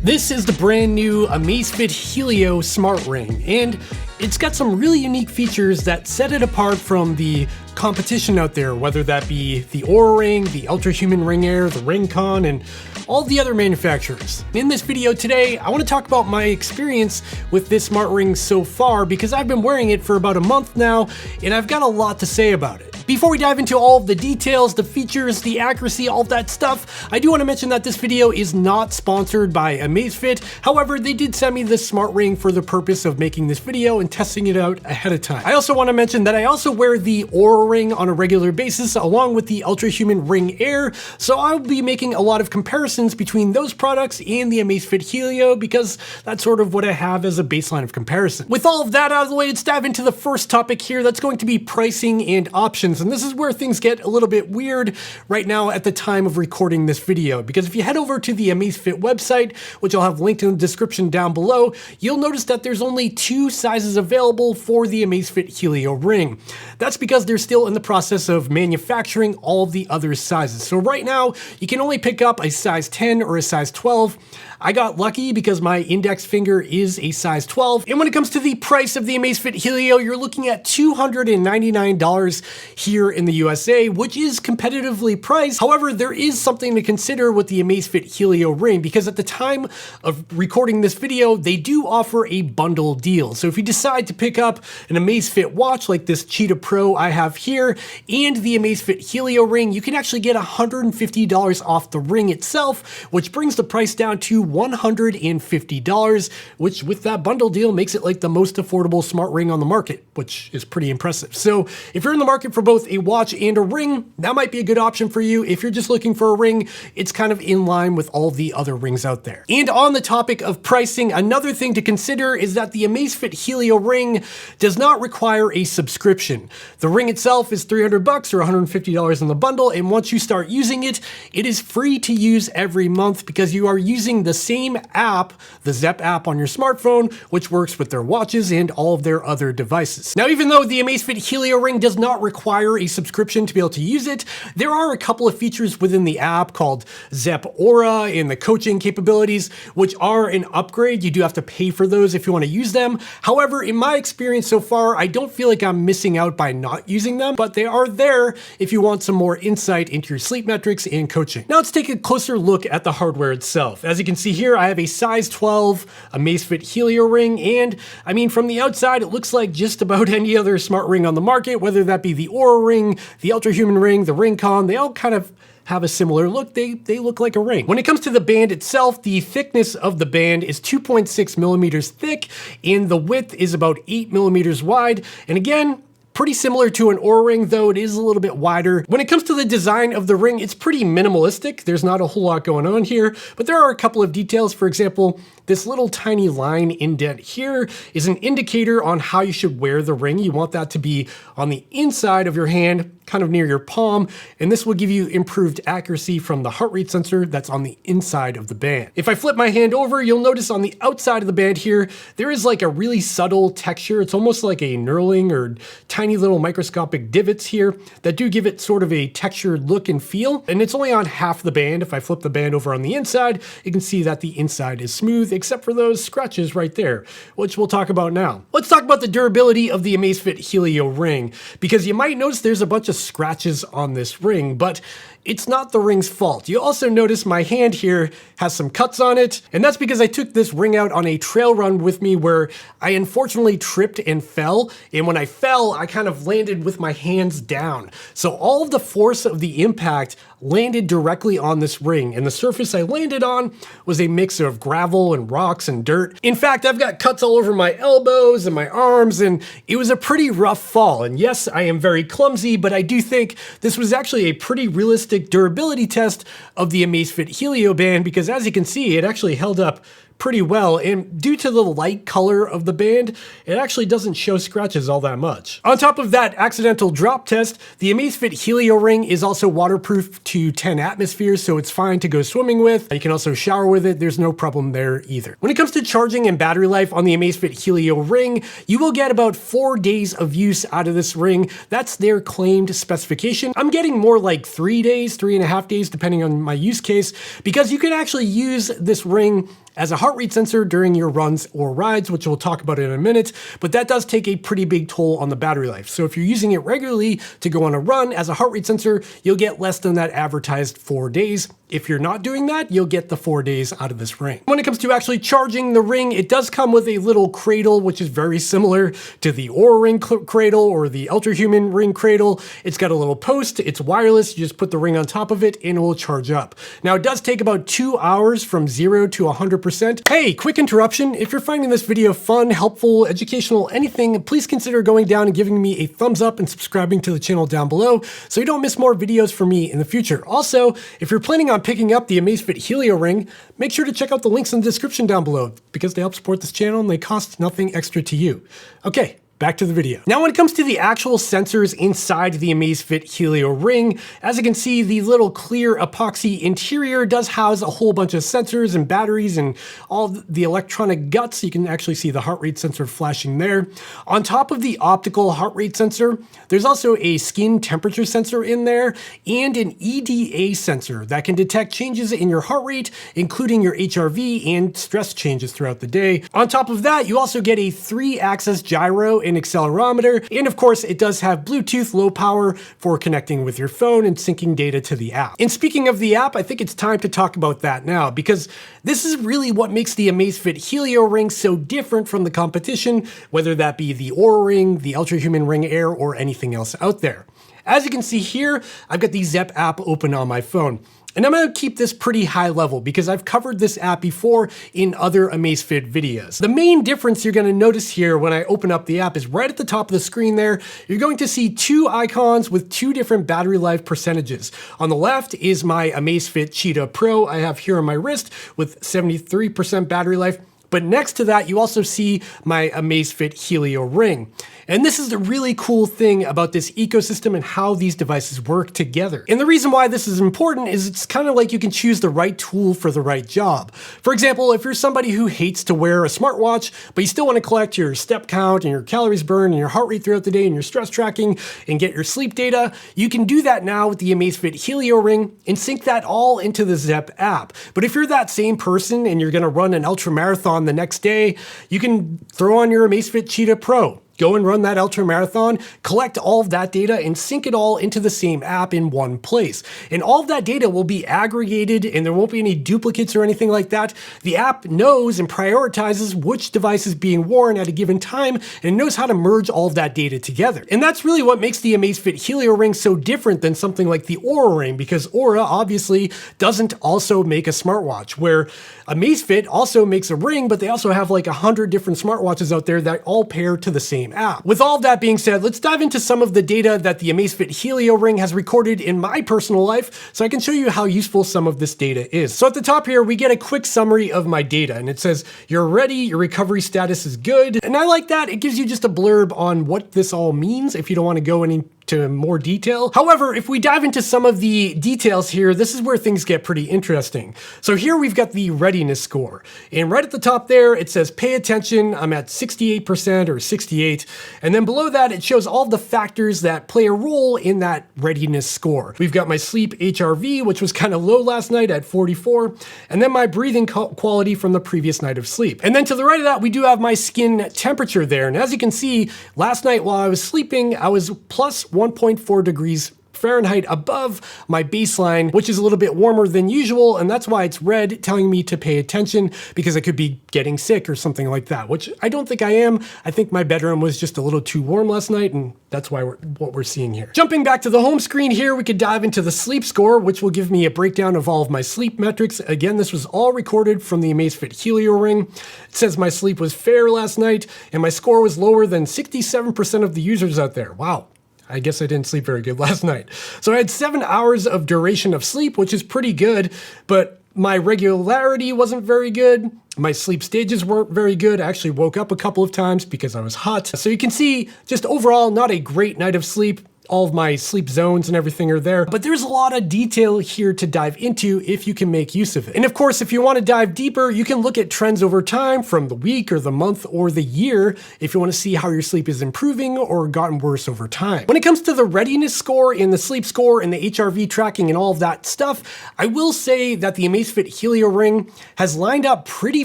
This is the brand new Amazfit Helio smart ring, and it's got some really unique features that set it apart from the competition out there, whether that be the Oura Ring, the Ultrahuman Ring Air, the Ring, and all the other manufacturers. In this video today, I want to talk about my experience with this smart ring so far because I've been wearing it for about a month now, and I've got a lot to say about it. Before we dive into all of the details, the features, the accuracy, all of that stuff, I do want to mention that this video is not sponsored by Amazfit. However, they did send me this smart ring for the purpose of making this video and testing it out ahead of time. I also want to mention that I also wear the Oura Ring on a regular basis along with the Ultrahuman Ring Air, so I'll be making a lot of comparisons between those products and the Amazfit Helio because that's sort of what I have as a baseline of comparison. With all of that out of the way, let's dive into the first topic here. That's going to be pricing and options. And this is where things get a little bit weird right now at the time of recording this video, because if you head over to the Amazfit website, which I'll have linked in the description down below, you'll notice that there's only 2 sizes available for the Amazfit Helio ring. That's because they're still in the process of manufacturing all the other sizes. So right now, you can only pick up a size 10 or a size 12. I got lucky because my index finger is a size 12. And when it comes to the price of the Amazfit Helio, you're looking at $299 here in the USA, which is competitively priced. However, there is something to consider with the Amazfit Helio ring because at the time of recording this video, they do offer a bundle deal. So if you decide to pick up an Amazfit watch like this Cheetah Pro I have here and the Amazfit Helio ring, you can actually get $150 off the ring itself, which brings the price down to $150, which with that bundle deal makes it like the most affordable smart ring on the market, which is pretty impressive. So if you're in the market for both a watch and a ring, that might be a good option for you. If you're just looking for a ring, it's kind of in line with all the other rings out there. And on the topic of pricing, another thing to consider is that the Amazfit Helio ring does not require a subscription. The ring itself is $300 or $150 in the bundle, and once you start using it, it is free to use every month because you are using the same app, the Zepp app on your smartphone, which works with their watches and all of their other devices. Now, even though the Amazfit Helio ring does not require a subscription to be able to use it, there are a couple of features within the app called Zepp Aura and the coaching capabilities, which are an upgrade. You do have to pay for those if you want to use them. However, in my experience so far, I don't feel like I'm missing out by not using them, but they are there if you want some more insight into your sleep metrics and coaching. Now let's take a closer look at the hardware itself. As you can see here, I have a size 12 Amazfit Helio ring, and I mean, from the outside, it looks like just about any other smart ring on the market, whether that be the Oura Ring, the Ultrahuman Ring, the Ring, they all kind of have a similar look. They look like a ring. When it comes to the band itself, the thickness of the band is 2.6 millimeters thick, and the width is about 8 millimeters wide. And again, pretty similar to an Oura Ring, though it is a little bit wider. When it comes to the design of the ring, it's pretty minimalistic. There's not a whole lot going on here, but there are a couple of details. For example, this little tiny line indent here is an indicator on how you should wear the ring. You want that to be on the inside of your hand, kind of near your palm, and this will give you improved accuracy from the heart rate sensor that's on the inside of the band. If I flip my hand over, you'll notice on the outside of the band here, there is like a really subtle texture. It's almost like a knurling or tiny little microscopic divots here that do give it sort of a textured look and feel. And it's only on half the band. If I flip the band over on the inside, you can see that the inside is smooth, except for those scratches right there, which we'll talk about now. Let's talk about the durability of the Amazfit Helio ring, because you might notice there's a bunch of scratches on this ring, but it's not the ring's fault. You also notice my hand here has some cuts on it, and that's because I took this ring out on a trail run with me where I unfortunately tripped and fell, and when I fell, I kind of landed with my hands down. So all of the force of the impact landed directly on this ring, and the surface I landed on was a mix of gravel and rocks and dirt. In fact, I've got cuts all over my elbows and my arms, and it was a pretty rough fall. And yes, I am very clumsy, but I do think this was actually a pretty realistic durability test of the Amazfit Helio band, because as you can see, it actually held up pretty well, and due to the light color of the band, it actually doesn't show scratches all that much. On top of that accidental drop test, the Amazfit Helio ring is also waterproof to 10 atmospheres, so it's fine to go swimming with. You can also shower with it. There's no problem there either. When it comes to charging and battery life on the Amazfit Helio ring, you will get about 4 days of use out of this ring. That's their claimed specification. I'm getting more like 3 days, 3.5 days, depending on my use case, because you can actually use this ring as a heart rate sensor during your runs or rides, which we'll talk about in a minute, but that does take a pretty big toll on the battery life. So if you're using it regularly to go on a run as a heart rate sensor, you'll get less than that advertised 4 days. If you're not doing that, you'll get the 4 days out of this ring. When it comes to actually charging the ring, it does come with a little cradle, which is very similar to the Oura Ring cradle or the Ultrahuman Ring cradle. It's got a little post, it's wireless, you just put the ring on top of it and it will charge up. Now it does take about 2 hours from 0 to 100%. Hey, quick interruption. If you're finding this video fun, helpful, educational, anything, please consider going down and giving me a thumbs up and subscribing to the channel down below so you don't miss more videos from me in the future. Also, if you're planning on picking up the Amazfit Helio ring, make sure to check out the links in the description down below because they help support this channel and they cost nothing extra to you. Okay, back to the video. Now when it comes to the actual sensors inside the Amazfit Helio ring, as you can see, the little clear epoxy interior does house a whole bunch of sensors and batteries and all the electronic guts. You can actually see the heart rate sensor flashing there. On top of the optical heart rate sensor, there's also a skin temperature sensor in there and an EDA sensor that can detect changes in your heart rate, including your HRV and stress changes throughout the day. On top of that, you also get a 3-axis gyro and accelerometer, and of course it does have Bluetooth low power for connecting with your phone and syncing data to the app. And speaking of the app, I think it's time to talk about that now because this is really what makes the Amazfit Helio ring so different from the competition, whether that be the Oura Ring, the Ultrahuman Ring Air, or anything else out there. As you can see here, I've got the Zepp app open on my phone. And I'm going to keep this pretty high level because I've covered this app before in other Amazfit videos. The main difference you're going to notice here when I open up the app is right at the top of the screen there, you're going to see 2 icons with 2 different battery life percentages. On the left is my Amazfit Cheetah Pro I have here on my wrist with 73% battery life. But next to that, you also see my Amazfit Helio ring. And this is the really cool thing about this ecosystem and how these devices work together. And the reason why this is important is it's kind of like you can choose the right tool for the right job. For example, if you're somebody who hates to wear a smartwatch, but you still want to collect your step count and your calories burned and your heart rate throughout the day and your stress tracking and get your sleep data, you can do that now with the Amazfit Helio ring and sync that all into the Zepp app. But if you're that same person and you're going to run an ultra marathon the next day, you can throw on your Amazfit Cheetah Pro. Go and run that ultra marathon, collect all of that data and sync it all into the same app in one place. And all of that data will be aggregated and there won't be any duplicates or anything like that. The app knows and prioritizes which device is being worn at a given time and it knows how to merge all of that data together. And that's really what makes the Amazfit Helio ring so different than something like the Oura Ring, because Oura obviously doesn't also make a smartwatch, where Amazfit also makes a ring, but they also have like 100 different smartwatches out there that all pair to the same app. With all that being said, let's dive into some of the data that the Amazfit Helio ring has recorded in my personal life so I can show you how useful some of this data is. So at the top here, we get a quick summary of my data and it says, you're ready, your recovery status is good. And I like that. It gives you just a blurb on what this all means if you don't want to go into more detail. However, if we dive into some of the details here, this is where things get pretty interesting. So here we've got the readiness score. And right at the top there, it says pay attention. I'm at 68% or 68. And then below that, it shows all the factors that play a role in that readiness score. We've got my sleep HRV, which was kind of low last night at 44. And then my breathing quality from the previous night of sleep. And then to the right of that, we do have my skin temperature there. And as you can see, last night while I was sleeping, I was plus 1.4 degrees Fahrenheit above my baseline, which is a little bit warmer than usual, and that's why it's red telling me to pay attention because I could be getting sick or something like that, which I don't think I am. I think my bedroom was just a little too warm last night, and that's why what we're seeing here. Jumping back to the home screen here, we could dive into the sleep score, which will give me a breakdown of all of my sleep metrics. Again, this was all recorded from the Amazfit Helio ring. It says my sleep was fair last night, and my score was lower than 67% of the users out there. Wow. I guess I didn't sleep very good last night. So I had 7 hours of duration of sleep, which is pretty good, but my regularity wasn't very good. My sleep stages weren't very good. I actually woke up a couple of times because I was hot. So you can see just overall not a great night of sleep. all of my sleep zones and everything are there, but there's a lot of detail here to dive into if you can make use of it. And of course, if you want to dive deeper, you can look at trends over time from the week or the month or the year if you want to see how your sleep is improving or gotten worse over time. When it comes to the readiness score and the sleep score and the HRV tracking and all of that stuff, I will say that the Amazfit Helio Ring has lined up pretty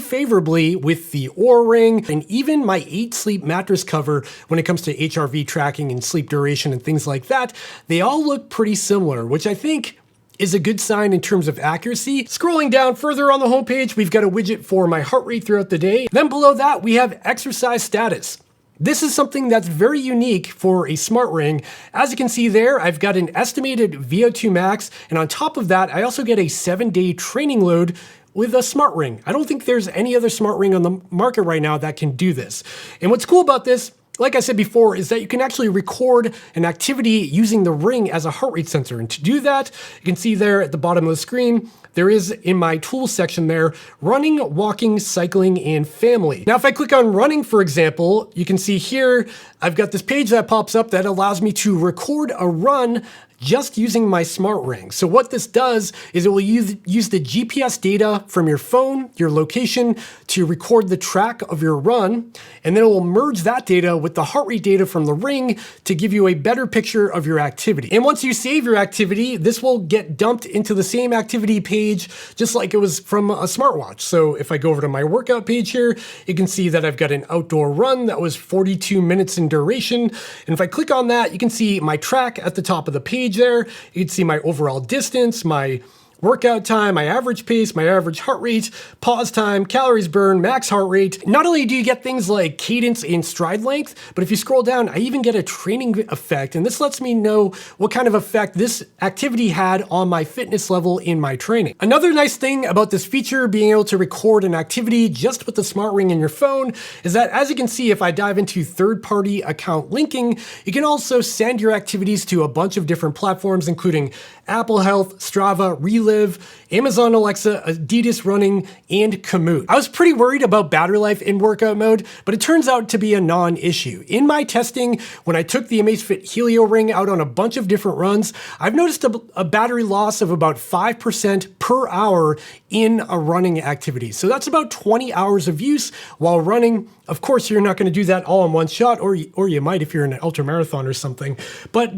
favorably with the Oura Ring and even my 8 Sleep mattress cover when it comes to HRV tracking and sleep duration and things like that. They all look pretty similar, which I think is a good sign in terms of accuracy. Scrolling down further on the homepage, we've got a widget for my heart rate throughout the day. Then below that, we have exercise status. This is something that's very unique for a smart ring. As you can see there, I've got an estimated VO2 max, and on top of that, I also get a 7-day training load with a smart ring. I don't think there's any other smart ring on the market right now that can do this. And what's cool about this, like I said before, is that you can actually record an activity using the ring as a heart rate sensor. And to do that, you can see there at the bottom of the screen, there is in my tools section there, running, walking, cycling, and family. Now, if I click on running, for example, you can see here, I've got this page that pops up that allows me to record a run just using my smart ring. So what this does is it will use the GPS data from your phone, your location, to record the track of your run, and then it will merge that data with the heart rate data from the ring to give you a better picture of your activity. And once you save your activity, this will get dumped into the same activity page, just like it was from a smartwatch. So if I go over to my workout page here, you can see that I've got an outdoor run that was 42 minutes in duration. And if I click on that, you can see my track at the top of the page there. You can see my overall distance, my workout time, my average pace, my average heart rate, pause time, calories burned, max heart rate. Not only do you get things like cadence and stride length, but if you scroll down, I even get a training effect. And this lets me know what kind of effect this activity had on my fitness level in my training. Another nice thing about this feature, being able to record an activity just with the smart ring in your phone, is that as you can see, if I dive into third-party account linking, you can also send your activities to a bunch of different platforms, including Apple Health, Strava, Relive, Amazon Alexa, Adidas Running, and Komoot. I was pretty worried about battery life in workout mode, but it turns out to be a non-issue. In my testing, when I took the Amazfit Helio Ring out on a bunch of different runs, I've noticed a battery loss of about 5% per hour in a running activity. So that's about 20 hours of use while running. Of course, you're not going to do that all in one shot, or you might if you're in an ultra marathon or something. But,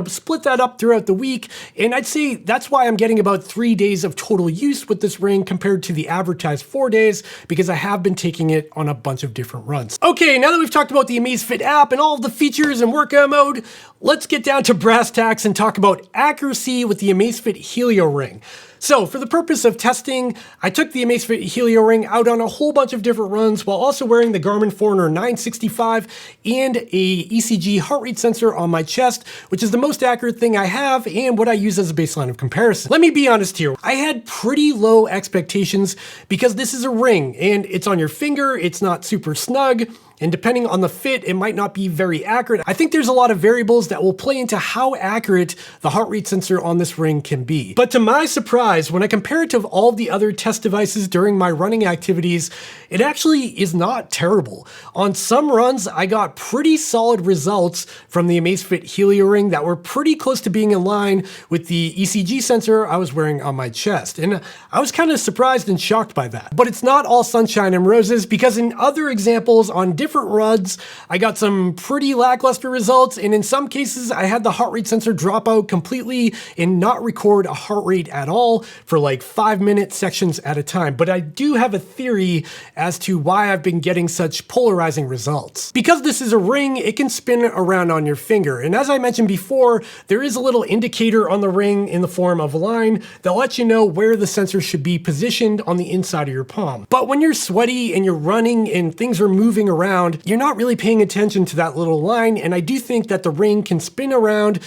split that up throughout the week. And I'd say that's why I'm getting about 3 days of total use with this ring compared to the advertised 4 days, because I have been taking it on a bunch of different runs. Okay, now that we've talked about the Amazfit app and all of the features and workout mode, let's get down to brass tacks and talk about accuracy with the Amazfit Helio Ring. So for the purpose of testing, I took the Amazfit Helio Ring out on a whole bunch of different runs while also wearing the Garmin Forerunner 965 and a ECG heart rate sensor on my chest, which is the most accurate thing I have and what I use as a baseline of comparison. Let me be honest here. I had pretty low expectations because this is a ring and it's on your finger, it's not super snug, and depending on the fit, it might not be very accurate. I think there's a lot of variables that will play into how accurate the heart rate sensor on this ring can be. But to my surprise, when I compare it to all the other test devices during my running activities, it actually is not terrible. On some runs, I got pretty solid results from the Amazfit Helio Ring that were pretty close to being in line with the ECG sensor I was wearing on my chest. And I was kind of surprised and shocked by that. But it's not all sunshine and roses, because in other examples on different runs, I got some pretty lackluster results, and in some cases I had the heart rate sensor drop out completely and not record a heart rate at all for like 5-minute sections at a time. But I do have a theory as to why I've been getting such polarizing results. Because this is a ring, it can spin around on your finger, and as I mentioned before, there is a little indicator on the ring in the form of a line that lets you know where the sensor should be positioned on the inside of your palm. But when you're sweaty and you're running and things are moving around, you're not really paying attention to that little line, and I do think that the ring can spin around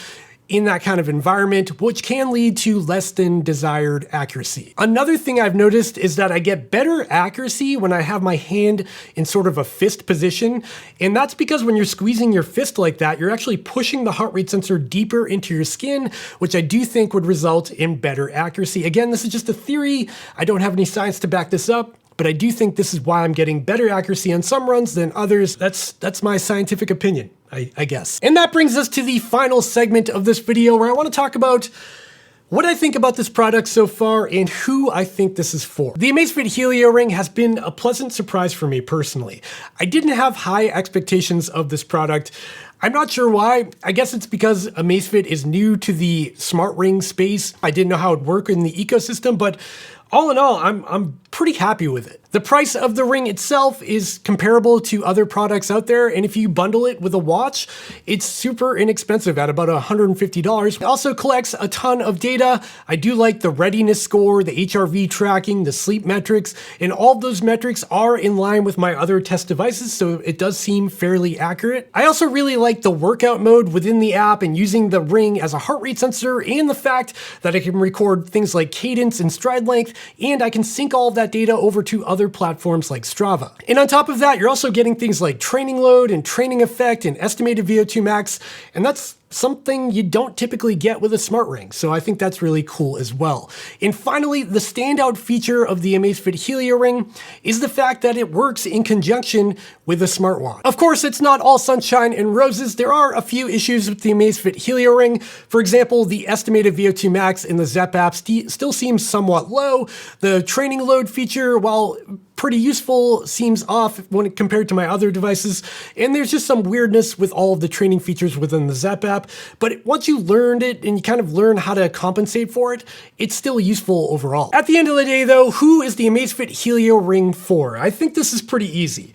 in that kind of environment, which can lead to less than desired accuracy. Another thing I've noticed is that I get better accuracy when I have my hand in sort of a fist position, and that's because when you're squeezing your fist like that, you're actually pushing the heart rate sensor deeper into your skin, which I do think would result in better accuracy. Again, this is just a theory. I don't have any science to back this up, but I do think this is why I'm getting better accuracy on some runs than others. That's my scientific opinion, I guess. And that brings us to the final segment of this video where I want to talk about what I think about this product so far and who I think this is for. The Amazfit Helio Ring has been a pleasant surprise for me personally. I didn't have high expectations of this product. I'm not sure why. I guess it's because Amazfit is new to the smart ring space. I didn't know how it would work in the ecosystem, but all in all, I'm pretty happy with it. The price of the ring itself is comparable to other products out there, and if you bundle it with a watch, it's super inexpensive at about $150. It also collects a ton of data. I do like the readiness score, the HRV tracking, the sleep metrics, and all of those metrics are in line with my other test devices, so it does seem fairly accurate. I also really like the workout mode within the app and using the ring as a heart rate sensor, and the fact that I can record things like cadence and stride length, and I can sync all of that data over to other platforms like Strava. And on top of that, you're also getting things like training load and training effect and estimated VO2 max, and that's something you don't typically get with a smart ring, so I think that's really cool as well. And finally, the standout feature of the Amazfit Helio Ring is the fact that it works in conjunction with a smartwatch. Of course, it's not all sunshine and roses. There are a few issues with the Amazfit Helio Ring. For example, the estimated VO2 max in the Zepp app still seems somewhat low. The training load feature, while pretty useful, seems off when compared to my other devices, and there's just some weirdness with all of the training features within the Zepp app, but once you learned it and you kind of learn how to compensate for it, it's still useful overall. At the end of the day though, who is the Amazfit Helio Ring for? I think this is pretty easy.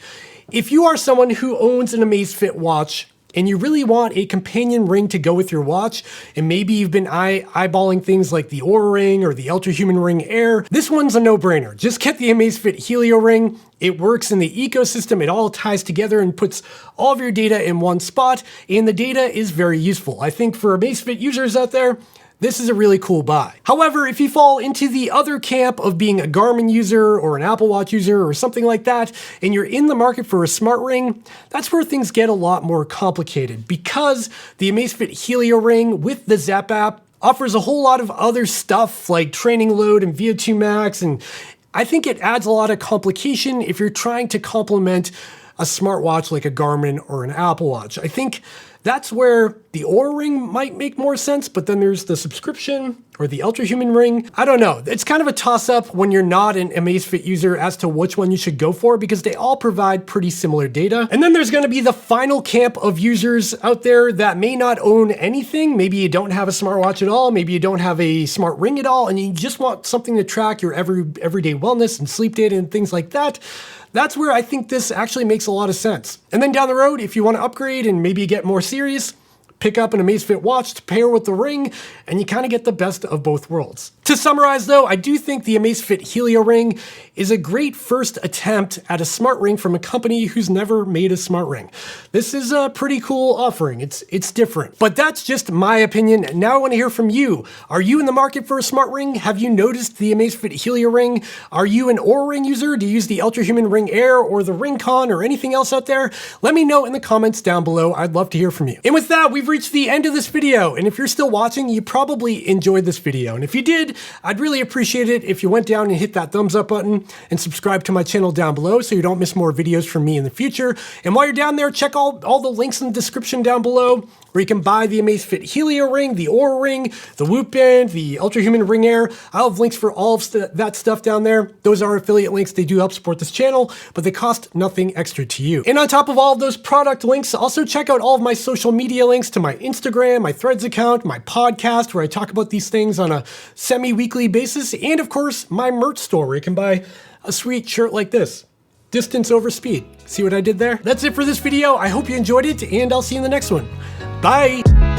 If you are someone who owns an Amazfit watch and you really want a companion ring to go with your watch, and maybe you've been eyeballing things like the Oura Ring or the Ultrahuman Ring Air, this one's a no-brainer. Just get the Amazfit Helio Ring. It works in the ecosystem. It all ties together and puts all of your data in one spot, and the data is very useful. I think for Amazfit users out there, this is a really cool buy. However, if you fall into the other camp of being a Garmin user or an Apple Watch user or something like that, and you're in the market for a smart ring, that's where things get a lot more complicated, because the Amazfit Helio Ring with the Zepp app offers a whole lot of other stuff like training load and VO2 max, and I think it adds a lot of complication if you're trying to complement a smartwatch like a Garmin or an Apple Watch. I think that's where the Oura Ring might make more sense, but then there's the subscription or the Ultrahuman Ring. I don't know. It's kind of a toss-up when you're not an Amazfit user as to which one you should go for, because they all provide pretty similar data. And then there's going to be the final camp of users out there that may not own anything. Maybe you don't have a smartwatch at all. Maybe you don't have a smart ring at all, and you just want something to track your everyday wellness and sleep data and things like that. That's where I think this actually makes a lot of sense. And then down the road, if you want to upgrade and maybe get more serious, pick up an Amazfit watch to pair with the ring, and you kind of get the best of both worlds. To summarize though, I do think the Amazfit Helio Ring is a great first attempt at a smart ring from a company who's never made a smart ring. This is a pretty cool offering. It's different. But that's just my opinion. Now I want to hear from you. Are you in the market for a smart ring? Have you noticed the Amazfit Helio Ring? Are you an Oura Ring user? Do you use the Ultrahuman Ring Air or the Ring-Con or anything else out there? Let me know in the comments down below. I'd love to hear from you. And with that, we've reached the end of this video. And if you're still watching, you probably enjoyed this video. And if you did, I'd really appreciate it if you went down and hit that thumbs up button and subscribe to my channel down below so you don't miss more videos from me in the future. And while you're down there, check all the links in the description down below where you can buy the Amazfit Helio Ring, the Oura Ring, the Whoop Band, the Ultrahuman Ring Air. I'll have links for all of that stuff down there. Those are affiliate links. They do help support this channel, but they cost nothing extra to you. And on top of all of those product links, also check out all of my social media links to my Instagram, my Threads account, my podcast where I talk about these things on a semi-weekly basis, and of course, my merch store where you can buy a sweet shirt like this. Distance over speed. See what I did there? That's it for this video. I hope you enjoyed it, and I'll see you in the next one. Bye!